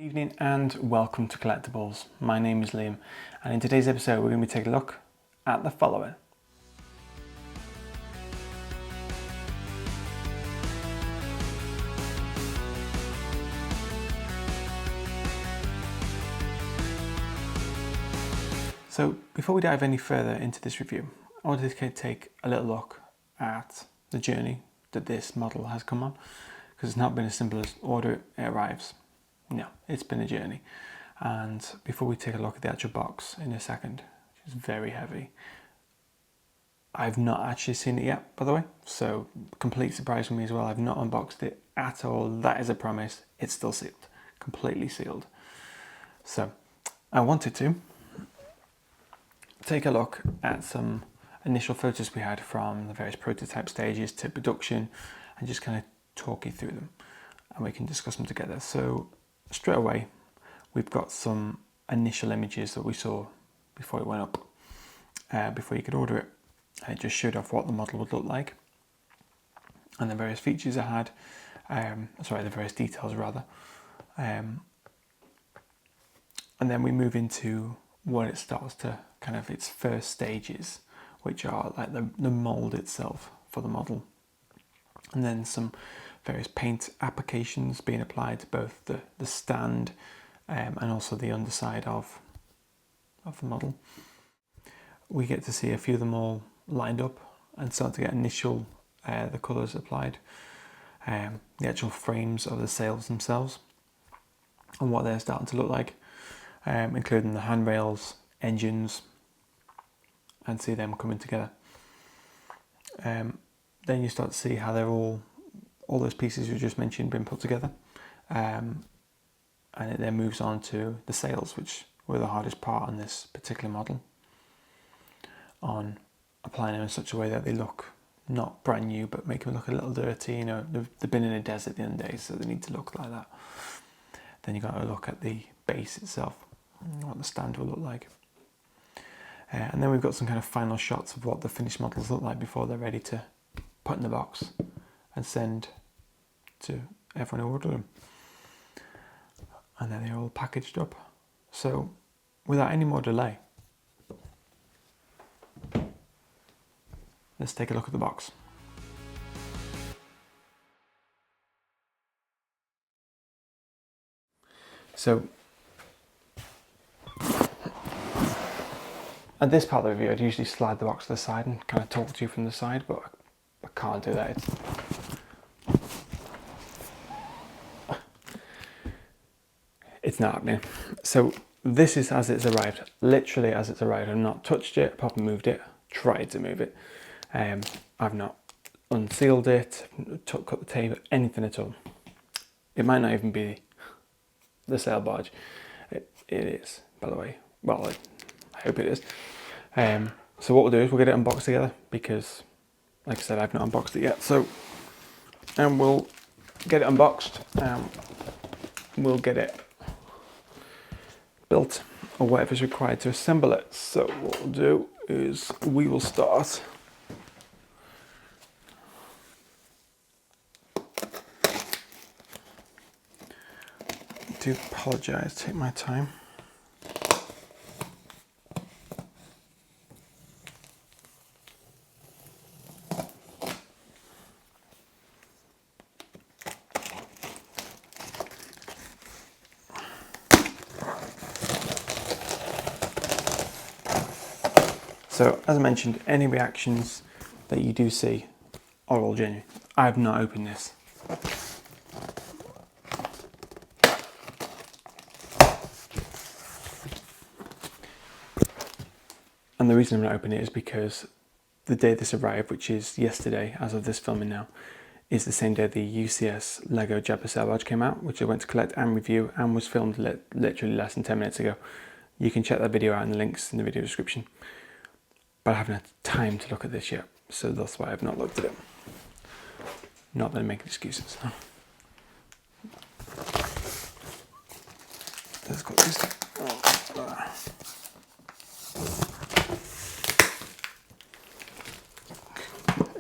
Evening and welcome to Collectables. My name is Liam and in today's episode we're going to be taking a look at the following. So before we dive any further into this review, I wanted to take a little look at the journey that this model has come on, because it's not been as simple as order it arrives. No, it's been a journey. And before we take a look at the actual box in a second, which is very heavy, I've not actually seen it yet, by the way, so complete surprise for me as well. I've not unboxed it at all. That is a promise. It's still sealed, completely sealed. So I wanted to take a look at some initial photos we had from the various prototype stages to production and just kind of talk you through them and we can discuss them together. So straight away, we've got some initial images that we saw before it went up, before you could order it. And it just showed off what the model would look like and the various features it had, the various details rather. And then we move into what it starts to kind of its first stages, which are like the mold itself for the model. And then some various paint applications being applied to both the stand and also the underside of the model. We get to see a few of them all lined up and start to get initial the colours applied. The actual frames of the sails themselves and what they're starting to look like, including the handrails, engines, and see them coming together. Then you start to see how they're all those pieces you just mentioned been put together, and it then moves on to the sails, which were the hardest part on this particular model, on applying them in such a way that they look not brand new but make them look a little dirty. You know, they've been in a desert the other day, so they need to look like that. Then you've got to look at the base itself, what the stand will look like. And then we've got some kind of final shots of what the finished models look like before they're ready to put in the box and send to everyone who ordered them. And then they're all packaged up. So without any more delay, let's take a look at the box. So at this part of the review, I'd usually slide the box to the side and kind of talk to you from the side, but I can't do that. It's not happening. So this is as it's arrived, literally as it's arrived. I've not touched it, properly moved it, tried to move it. I've not unsealed it, cut the tape, anything at all. It might not even be the Sail Barge. It is, by the way. Well, I hope it is. So what we'll do is we'll get it unboxed together because, like I said, I've not unboxed it yet. So, and we'll get it unboxed. We'll get it built or whatever's required to assemble it. So what we'll do is we will start I do apologise, take my time. So, as I mentioned, any reactions that you do see are all genuine. I have not opened this. And the reason I'm not opening it is because the day this arrived, which is yesterday, as of this filming now, is the same day the UCS Lego Jabba Sail Barge came out, which I went to collect and review and was filmed literally less than 10 minutes ago. You can check that video out in the links in the video description. But I haven't had time to look at this yet, so that's why I've not looked at it. Not that I'm making excuses. Let's go this.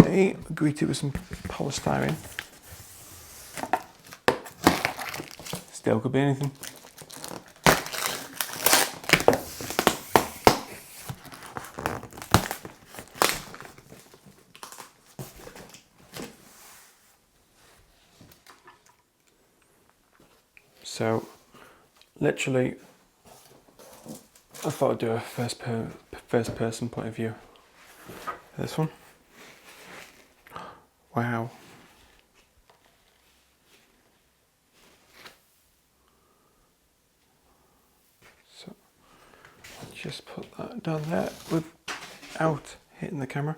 Okay, greeted with some polystyrene. Still could be anything. So literally, I thought I'd do a first person point of view. This one. Wow. So just put that down there without hitting the camera.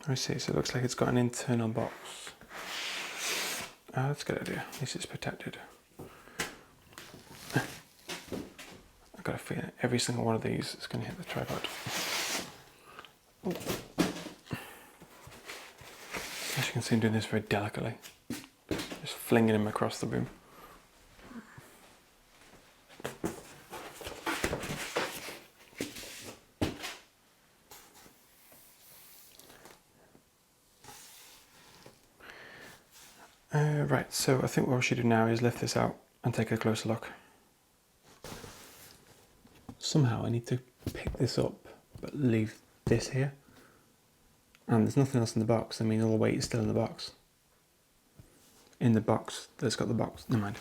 I see, so it looks like it's got an internal box. Oh, that's a good idea. At least it's protected. I've got a feeling every single one of these is going to hit the tripod. As you can see, I'm doing this very delicately. Just flinging them across the room. Right, so I think what we should do now is lift this out and take a closer look. Somehow I need to pick this up but leave this here. And there's nothing else in the box. I mean, all the weight is still in the box. In the box that's got the box. Never mind.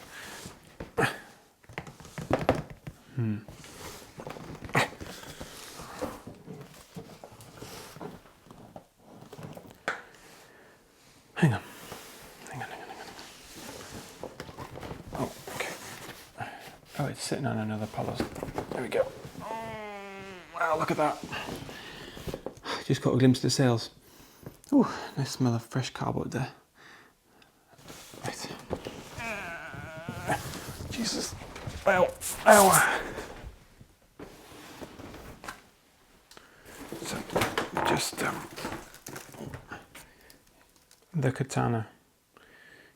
Hang on. Oh, okay. Oh, it's sitting on another pillow. There we go. Wow, look at that. Just got a glimpse of the sails. Ooh, nice smell of fresh cardboard there. Right. Jesus. Ow. Ow. So, just the Khetanna.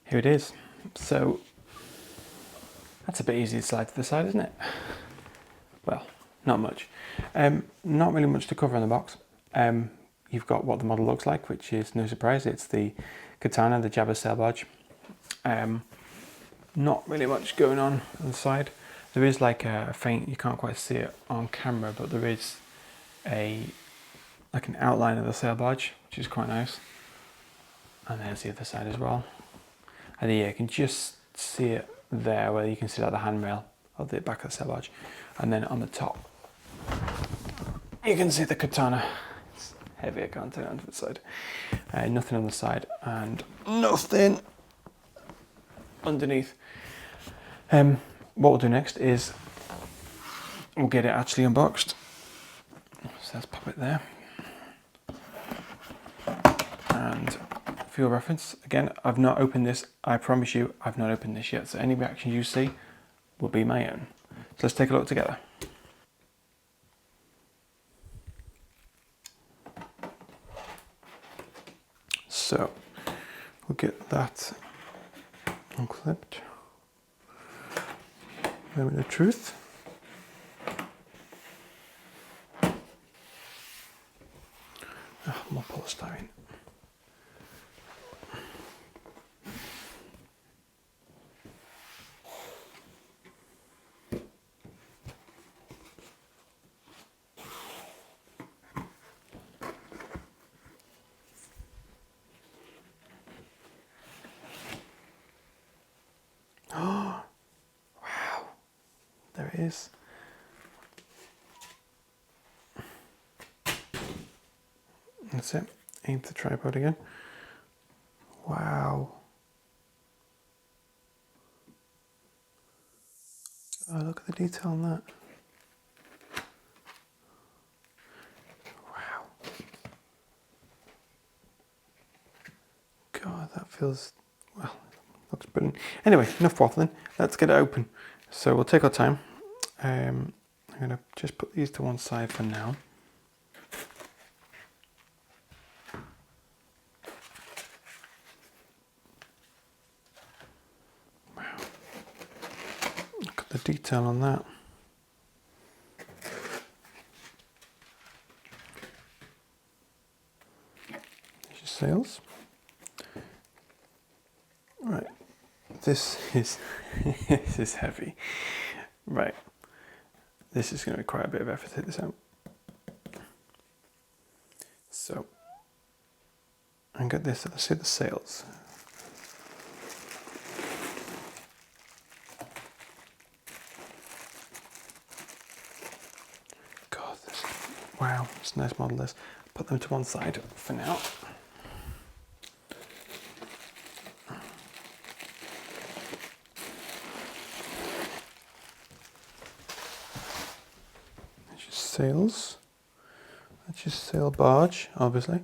Here it is. So, that's a bit easy to slide to the side, isn't it? Well, not much. Not really much to cover in the box. You've got what the model looks like, which is no surprise. It's the Khetanna, the Jabba Sail Barge. Not really much going on the side. There is like a faint, you can't quite see it on camera, but there is like an outline of the sail barge, which is quite nice. And there's the other side as well. And yeah, you can just see it there, where you can see like the handrail of the back of the sail barge. And then on the top, you can see the Khetanna. It's heavy, I can't turn it onto the side. Nothing on the side and nothing underneath. What we'll do next is we'll get it actually unboxed. So let's pop it there. And for your reference, again, I've not opened this. I promise you, I've not opened this yet. So any reactions you see will be my own. So let's take a look together. So we'll get that unclipped. Moment of truth. More polystyrene. Oh, wow. There it is. That's it. Aim the tripod again. Wow. Oh, look at the detail on that. Wow. God, that feels, well, looks brilliant. Anyway, enough waffling. Let's get it open. So we'll take our time. I'm going to just put these to one side for now. The detail on that. There's your sails. Right, this is this is heavy. Right, this is going to require a bit of effort to take this out. So, and get this, let's see the sails. God, wow, it's a nice model this. Put them to one side for now. There's your sails. That's your sail barge, obviously.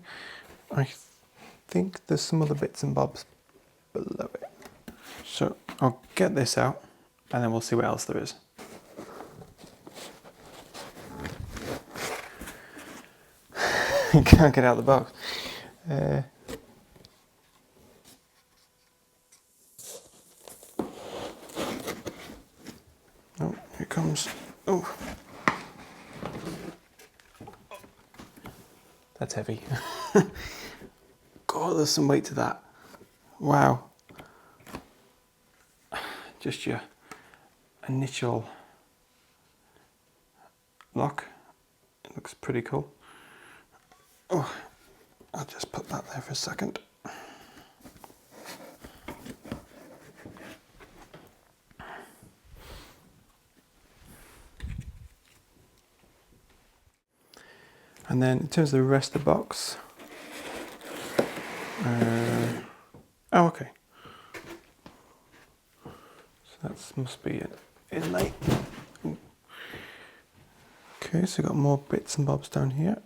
I think there's some other bits and bobs below it. So I'll get this out and then we'll see what else there is. Can't get out of the box. Oh, here comes. Oh, that's heavy. God, there's some weight to that. Wow. Just your initial lock. It looks pretty cool. Oh, I'll just put that there for a second. And then in terms of the rest of the box, oh, okay. So that must be an inlay. Okay, so we've got more bits and bobs down here.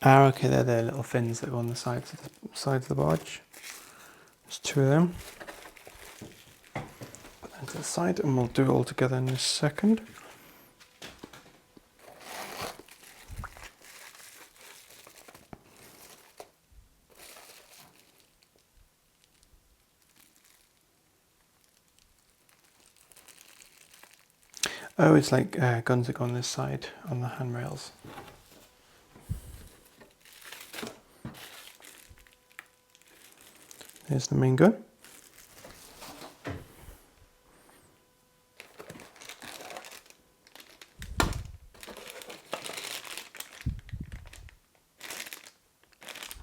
Ah, okay, they're the little fins that go on the sides of the barge. There's two of them. Put them to the side, and we'll do it all together in a second. Oh, it's like guns that go on this side on the handrails. There's the main gun.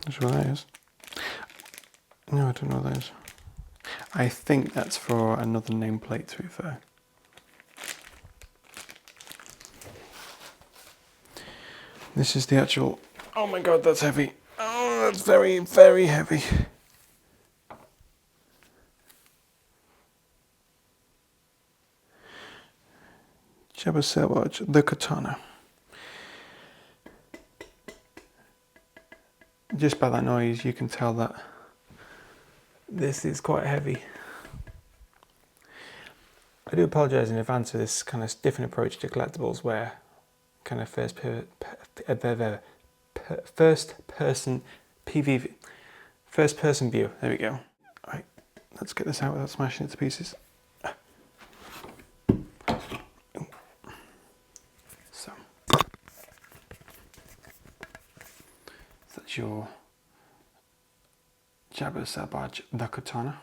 That's what that is. No, I don't know what that is. I think that's for another nameplate, to be fair. This is the actual... Oh my god, that's heavy. Oh, that's very, very heavy. Jabba Sail Barge, the Khetanna. Just by that noise, you can tell that this is quite heavy. I do apologise in advance for this kind of different approach to collectibles, where kind of first person view. There we go. Right, let's get this out without smashing it to pieces. So that's your Jabba Sail Barge, the Khetanna.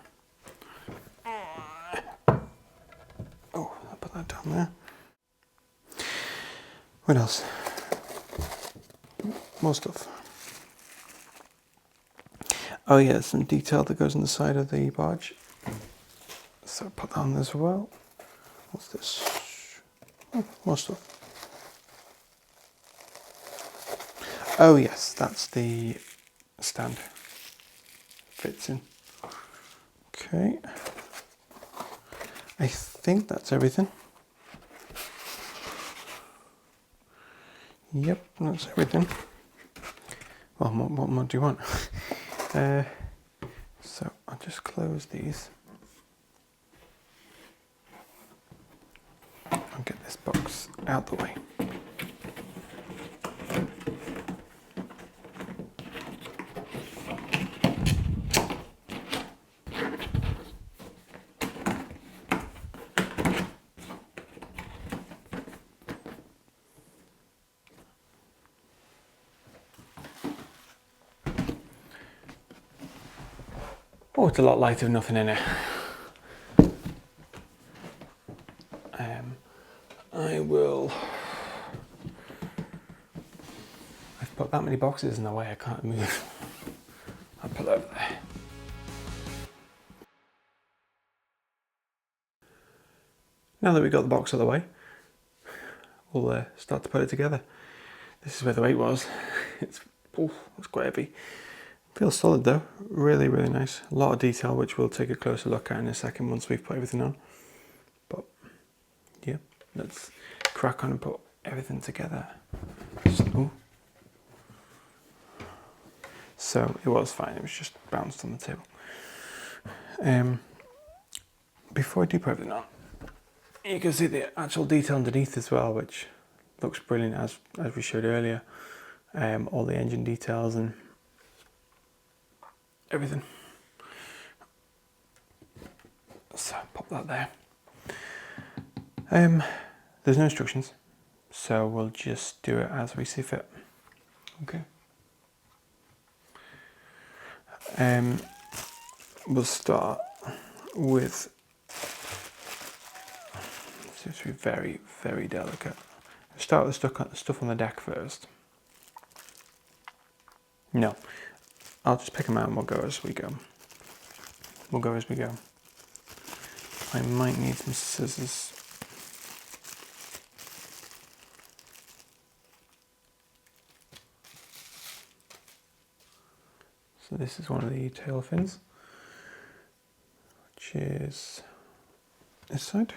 Oh, I'll put that down there. What else? More stuff. Oh yeah, some detail that goes on the side of the barge. So put that on as well. What's this? Oh, more stuff. Oh yes, that's the stand. Fits in. Okay. I think that's everything. Yep, that's everything. Well, what more do you want? So I'll just close these. I'll get this box out the way. Oh, it's a lot lighter with nothing in it. I've put that many boxes in the way I can't move. I'll put that over there. Now that we've got the box out of the way, we'll start to put it together. This is where the weight was. It's quite heavy. Feels solid though, really, really nice. A lot of detail, which we'll take a closer look at in a second once we've put everything on. But yeah, let's crack on and put everything together. So it was fine, it was just bounced on the table. Before I do put everything on, you can see the actual detail underneath as well, which looks brilliant as we showed earlier. All the engine details and everything. So pop that there. There's no instructions, so we'll just do it as we see fit. Okay. We'll start with, seems to be very, very delicate. Start with the stuff on the deck first. No, I'll just pick them out and we'll go as we go. We'll go as we go. I might need some scissors. So this is one of the tail fins, which is this side.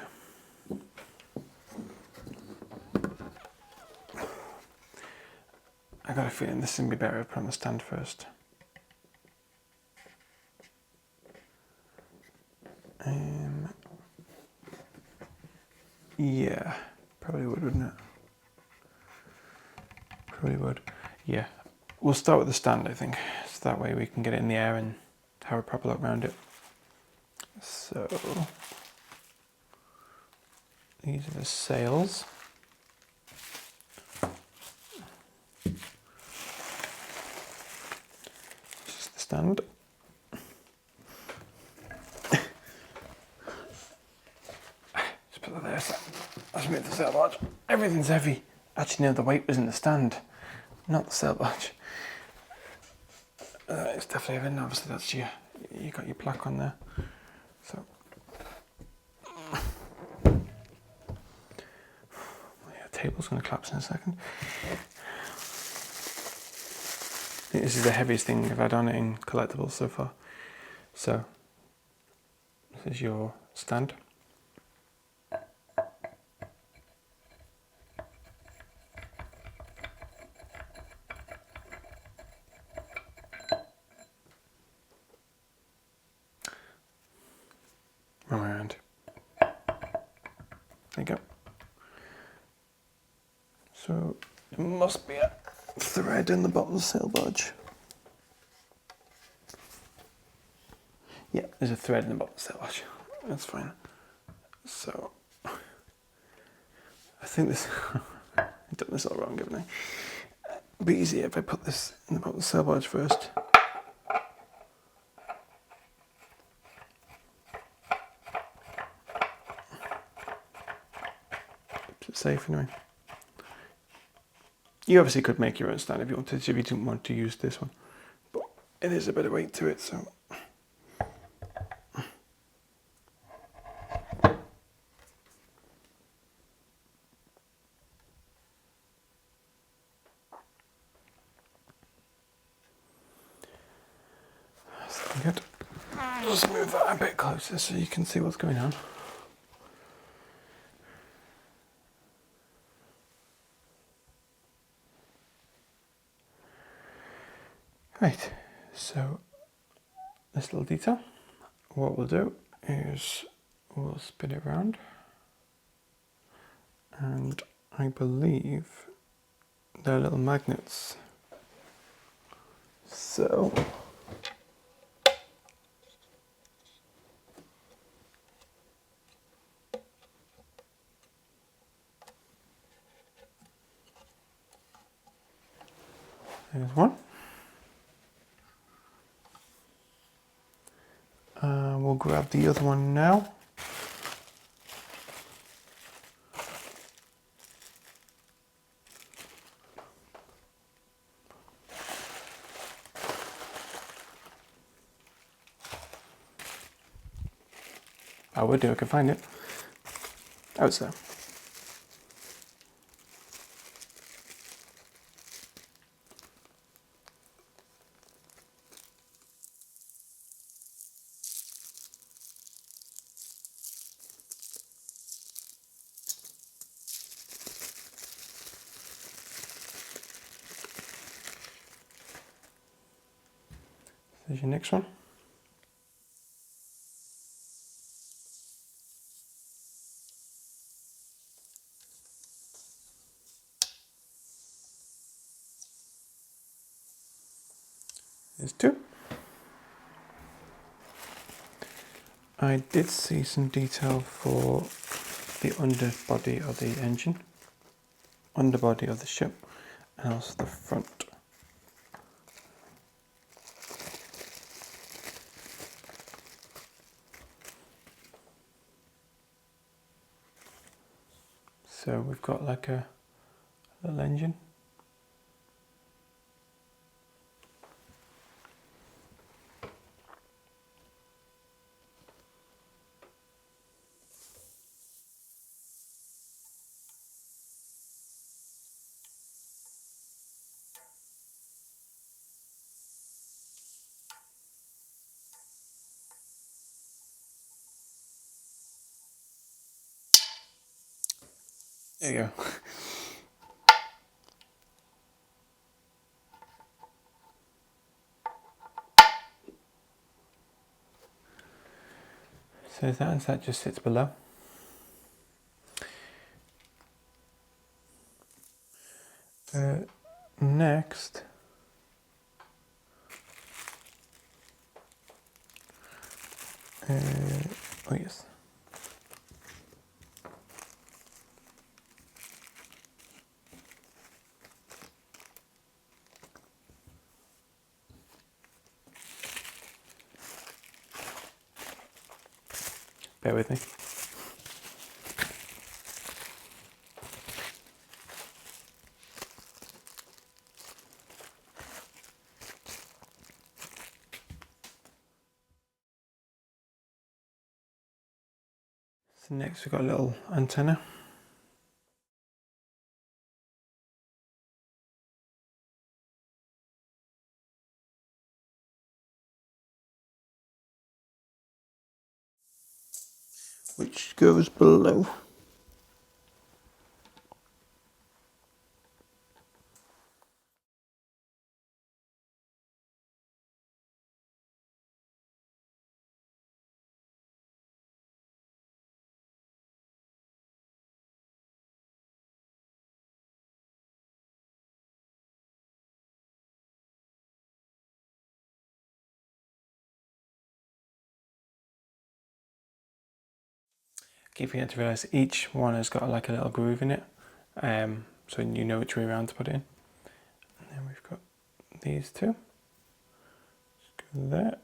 I got a feeling this is going to be better if I put on the stand first. Yeah, probably would, wouldn't it? Probably would. Yeah, we'll start with the stand, I think, so that way we can get it in the air and have a proper look around it. So these are the sails. This is the stand. Just put that there. So let's move the sail barge. Everything's heavy. Actually, no, the weight was in the stand, not the sail barge. It's definitely heavy, and obviously that's you got your plaque on there. So yeah, table's going to collapse in a second. This is the heaviest thing I've had on it in collectibles so far. So this is your stand. Wrong way around. There you go. So it must be a thread in the bottom of the sail barge. Yeah, there's a thread in the bottom of the sail barge. That's fine. So I think this I've done this all wrong, haven't I? It'd be easier if I put this in the bottom of the sail barge first. Keeps it safe anyway. You obviously could make your own stand if you wanted to, if you didn't want to use this one. But it is a bit of weight to it, so. That's good. Just move that a bit closer so you can see what's going on. Right, so this little detail, what we'll do is we'll spin it around, and I believe they're little magnets. So there's one. We'll grab the other one now. I would do, I could find it. Oh, it's there. There's your next one. There's two. I did see some detail for the underbody of the engine, underbody of the ship, and also the front. So we've got like a little engine. There you go. So that just sits below. Next, oh yes. Bear with me. So next we've got a little antenna. Which goes below. Keep forgetting to realise each one has got like a little groove in it, so you know which way around to put it in. And then we've got these two. Just go there.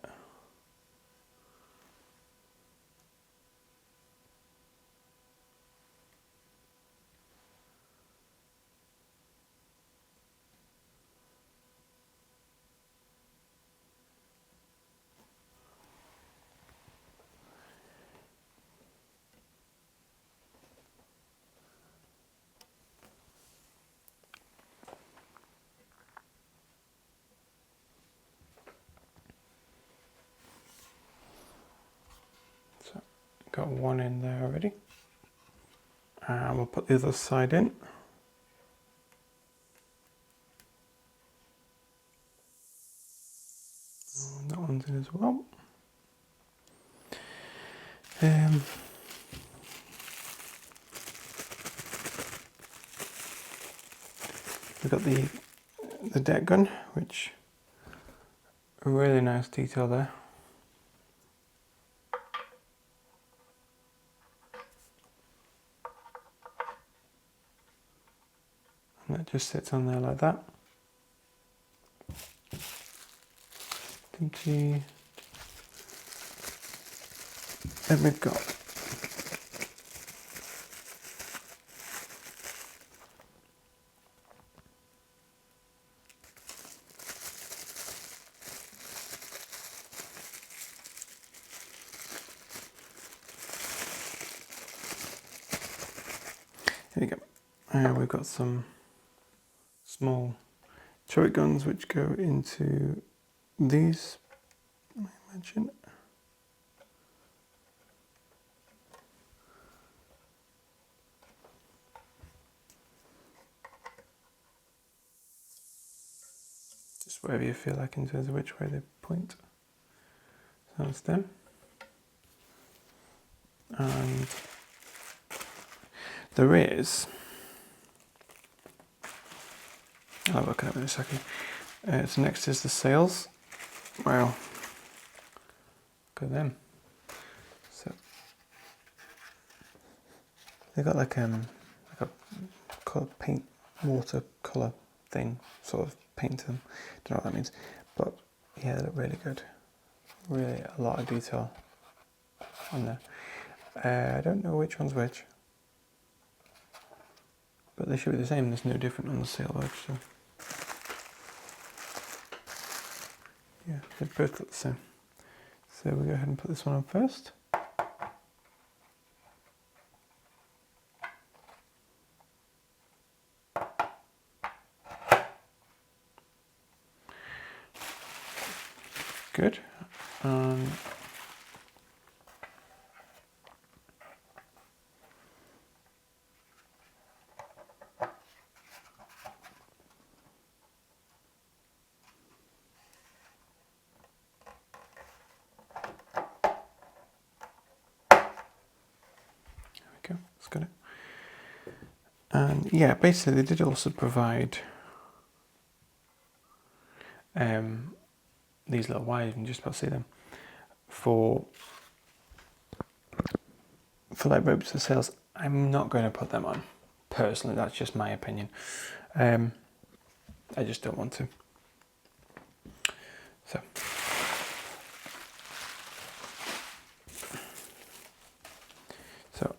So got one in there already. And we'll put the other side in. And that one's in as well. We've got the deck gun, which a really nice detail there. And that just sits on there like that. Then we've got Here we go. We've got some small turret guns which go into these, I imagine. Just wherever you feel like in terms of which way they point. So that's them. And there is, I'll look at it in a second. So next is the sails. Wow, look at them. So they've got like a colour paint, watercolour thing, sort of paint to them. Don't know what that means, but yeah, they look really good. Really a lot of detail on there. I don't know which one's which, but they should be the same. There's no different on the Sail Barge, so yeah, they both look the same. So we'll go ahead and put this one on first. Good. That's got it. And yeah, basically they did also provide these little wires, you can just about see them, for like ropes for sails. I'm not going to put them on, personally, that's just my opinion. I just don't want to. So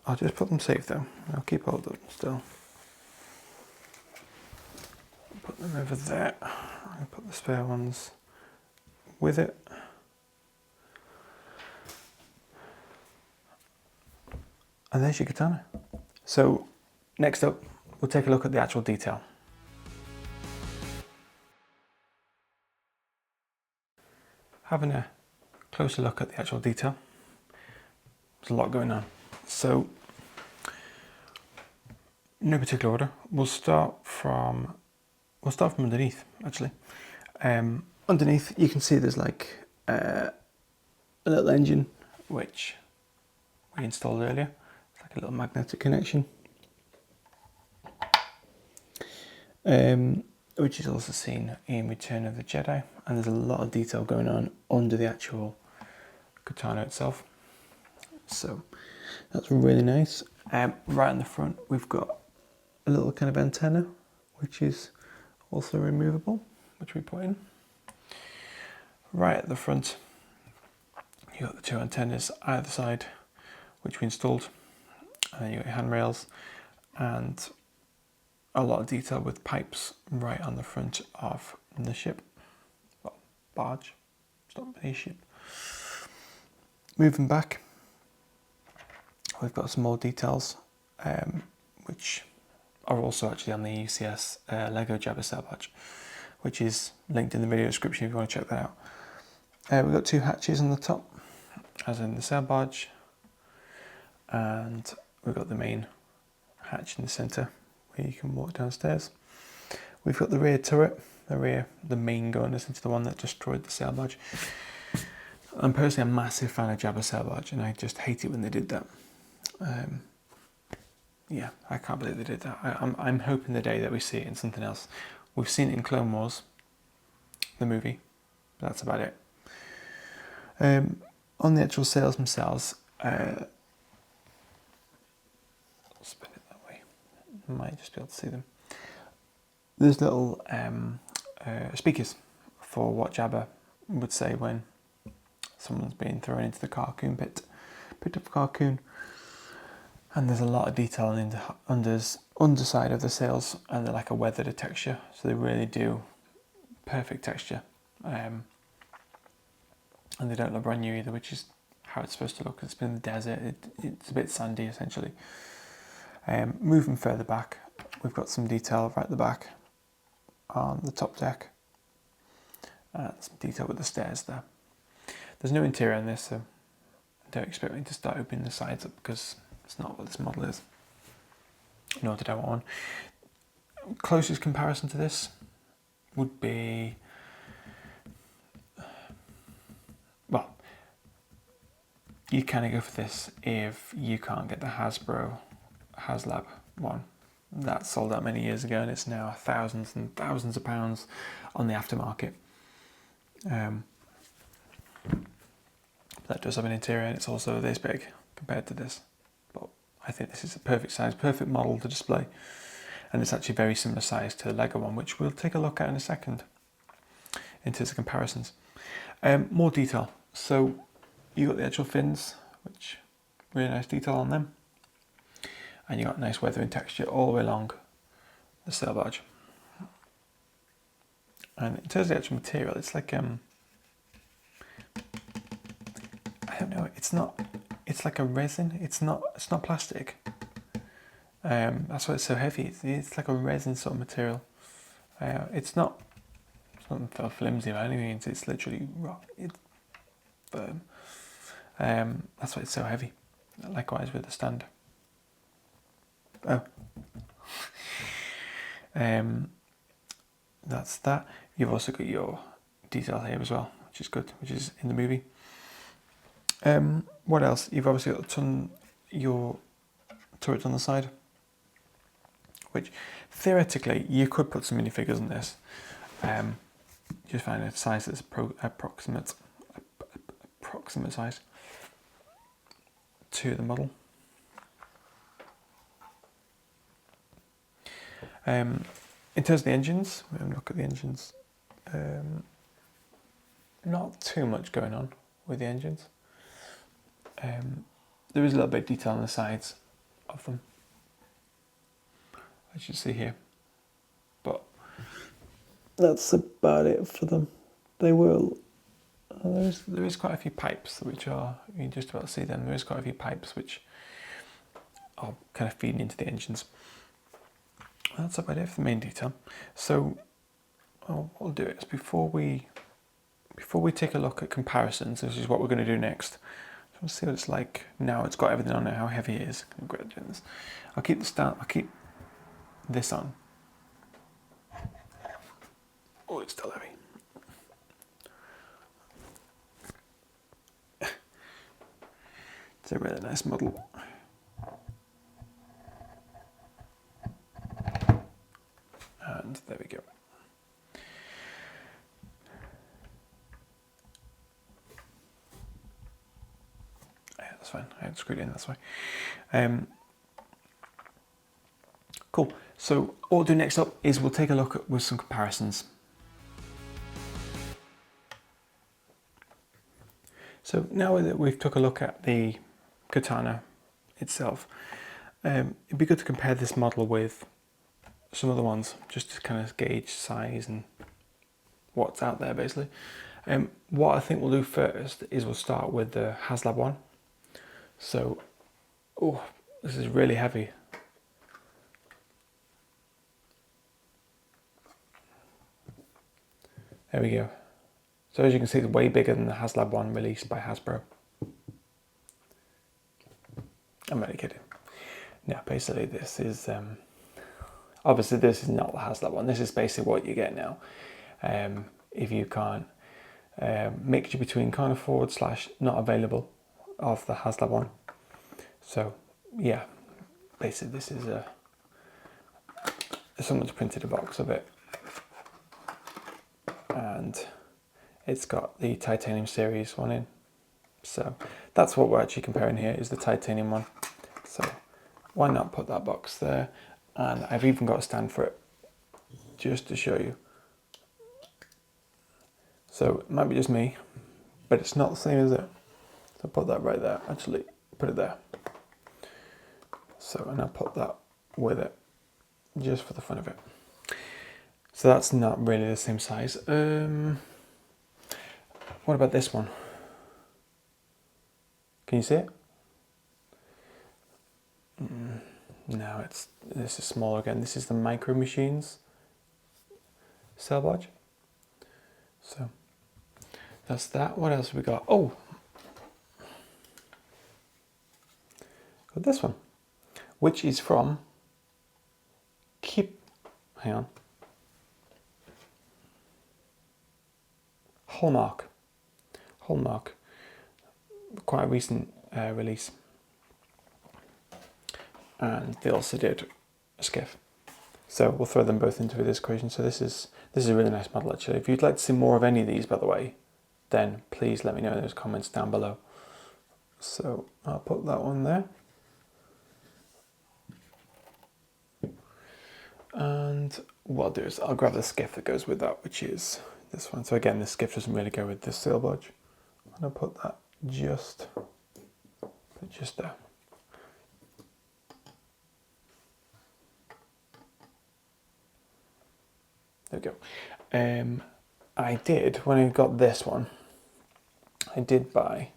I'll just put them safe though. I'll keep hold of them still. Put them over there. I'll put the spare ones with it. And there's your Khetanna. So next up, we'll take a look at the actual detail. Having a closer look at the actual detail. There's a lot going on. So, no particular order. We'll start from underneath, actually. Underneath, you can see there's like a little engine which we installed earlier. It's like a little magnetic connection, which is also seen in Return of the Jedi. And there's a lot of detail going on under the actual Khetanna itself. So that's really nice. Right in the front, we've got a little kind of antenna, which is also removable, which we put in. Right at the front, you got the two antennas either side, which we installed, and then you got your handrails, and a lot of detail with pipes right on the front of the ship. Well, barge. It's not really a ship. Moving back, we've got some more details, which are also actually on the UCS Lego Jabba Sail Barge, which is linked in the video description if you want to check that out. We've got two hatches on the top, as in the Sail Barge, and we've got the main hatch in the centre where you can walk downstairs. We've got the rear turret, the main gun, essentially the one that destroyed the Sail Barge. I'm personally a massive fan of Jabba Sail Barge, and I just hate it when they did that. Yeah, I can't believe they did that. I'm hoping the day that we see it in something else. We've seen it in Clone Wars, the movie, but that's about it. On the actual sails themselves, I'll spin it that way. You might just be able to see them. There's little speakers for what Jabba would say when someone's being thrown into the Carcoon pit of Carcoon. And there's a lot of detail in the underside of the sails, and they're like a weathered texture, so they really do perfect texture. And they don't look brand new either, which is how it's supposed to look. It's been in the desert, it's a bit sandy essentially. Moving further back, we've got some detail right at the back on the top deck. Some detail with the stairs there. There's no interior on this, so don't expect me to start opening the sides up because it's not what this model is. Nor did I want one. Closest comparison to this would be, well, you kind of go for this if you can't get the Hasbro HasLab one. That sold out many years ago and it's now thousands and thousands of pounds on the aftermarket. That does have an interior and it's also this big compared to this. But I think this is a perfect size, perfect model to display. And it's actually very similar size to the Lego one, which we'll take a look at in a second in terms of comparisons. More detail. So you got the actual fins, which really nice detail on them. And you got nice weathering texture all the way along the sail barge. And in terms of the actual material, it's like I don't know. It's not. It's like a resin. It's not plastic. That's why it's so heavy. It's like a resin sort of material. It's not flimsy by any means. It's literally rock. It's firm. That's why it's so heavy. Likewise with the stand. Oh. That's that. You've also got your detail here as well, which is good, which is in the movie. What else? You've obviously got your turret on the side, which theoretically you could put some minifigures on this. Just find a size that's approximate size to the model. In terms of the engines, we have a look at the engines. Not too much going on with the engines. There is a little bit of detail on the sides of them, as you see here, but that's about it for them. They will. There is quite a few pipes which are, you can just about see them. There is quite a few pipes which are kind of feeding into the engines. That's about it for the main detail. So what we'll do is before we take a look at comparisons, this is what we're going to do next. So we'll see what it's like now. It's got everything on it, how heavy it is. I'm great at doing this. I'll keep this on. Oh, it's still heavy. It's a really nice model. And there we go. Yeah, that's fine. I had screwed it in, that's why. Cool. So what we'll do next up is we'll take a look with some comparisons. So now that we've took a look at the Khetanna itself, it'd be good to compare this model with some other ones, just to kind of gauge size and what's out there basically. What I think we'll do first is we'll start with the HasLab one. So, oh, this is really heavy. There we go. So as you can see, it's way bigger than the HasLab one released by Hasbro. I'm only kidding. Now, basically this is, obviously this is not the HasLab one. This is basically what you get now. If you can't, mixture between can't afford / not available of the HasLab one. So yeah, basically this is someone's printed a box of it. And it's got the titanium series one in. So that's what we're actually comparing here, is the titanium one. So why not put that box there? And I've even got a stand for it, just to show you. So it might be just me, but it's not the same, is it? So put that right there, actually put it there. So, and I'll put that with it, just for the fun of it. So that's not really the same size. What about this one? Can you see it? No, this is smaller again. This is the Micro Machines Sail Barge. So that's that. What else have we got? Oh, got this one, which is from hang on, Hallmark, quite a recent release, and they also did a skiff. So we'll throw them both into this equation. So this is a really nice model actually. If you'd like to see more of any of these, by the way, then please let me know in those comments down below. So I'll put that one there. And what I'll do is I'll grab the skiff that goes with that, which is this one. So again, this skiff doesn't really go with this sail barge. I'm going to put that just there. There we go. I did, when I got this one, I did buy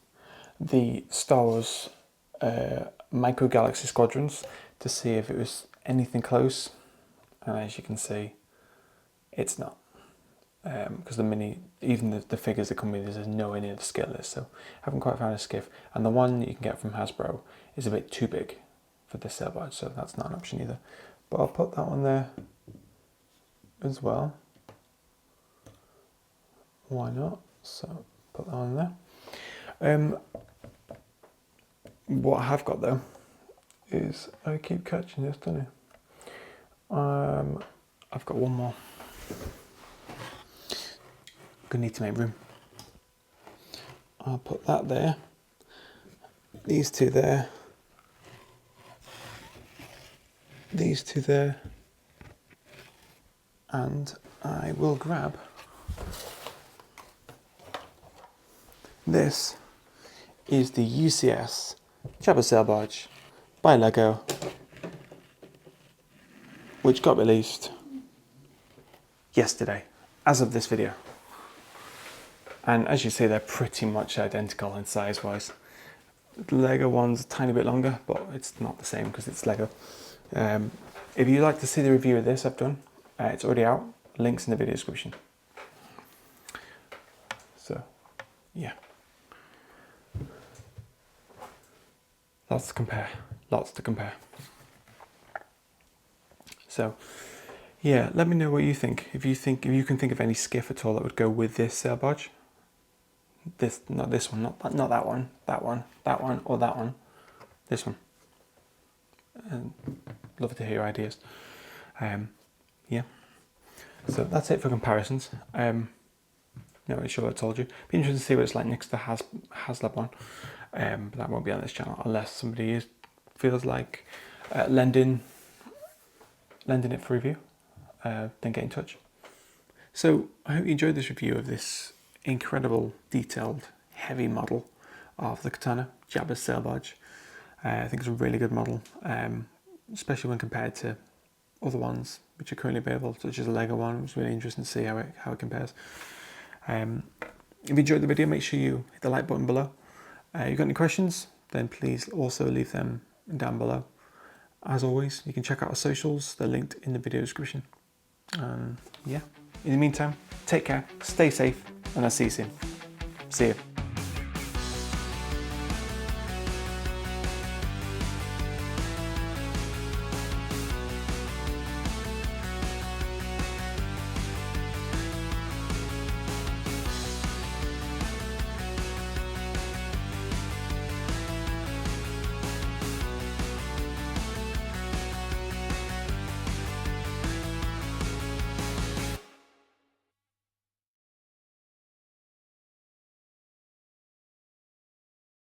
the Star Wars Micro Galaxy Squadrons to see if it was anything close. And as you can see, it's not. Because even the figures that come with this is nowhere near the scale list, so I haven't quite found a skiff. And the one that you can get from Hasbro is a bit too big for this sail barge, so that's not an option either. But I'll put that one there as well. Why not? So put that one there. What I have got though is, I keep catching this, don't I? I've got one more. Gonna need to make room. I'll put that there. These two there. These two there. And I will grab this. Is the UCS Jabba Sail Barge by Lego, which got released yesterday, as of this video. And as you see, they're pretty much identical in size-wise. The Lego one's a tiny bit longer, but it's not the same because it's Lego. If you'd like to see the review of this I've done, it's already out. Links in the video description. So, yeah. Lots to compare. So, yeah, let me know what you think. If you can think of any skiff at all that would go with this sail barge. Not this one, not that one, or that one. This one. And love to hear your ideas. Yeah. So that's it for comparisons. Not really sure what I told you. Be interested to see what it's like next to the HasLab one. But that won't be on this channel unless somebody feels like lending it for review. Then get in touch. So I hope you enjoyed this review of this incredible, detailed, heavy model of the Khetanna Jabba's sail barge. I think it's a really good model, especially when compared to other ones which are currently available, such as the Lego one. It's really interesting to see how it compares. If you enjoyed the video, make sure you hit the like button below. If you've got any questions, then please also leave them down below. As always, you can check out our socials, they're linked in the video description. Yeah, in the meantime, take care, stay safe, and I'll see you soon. See you.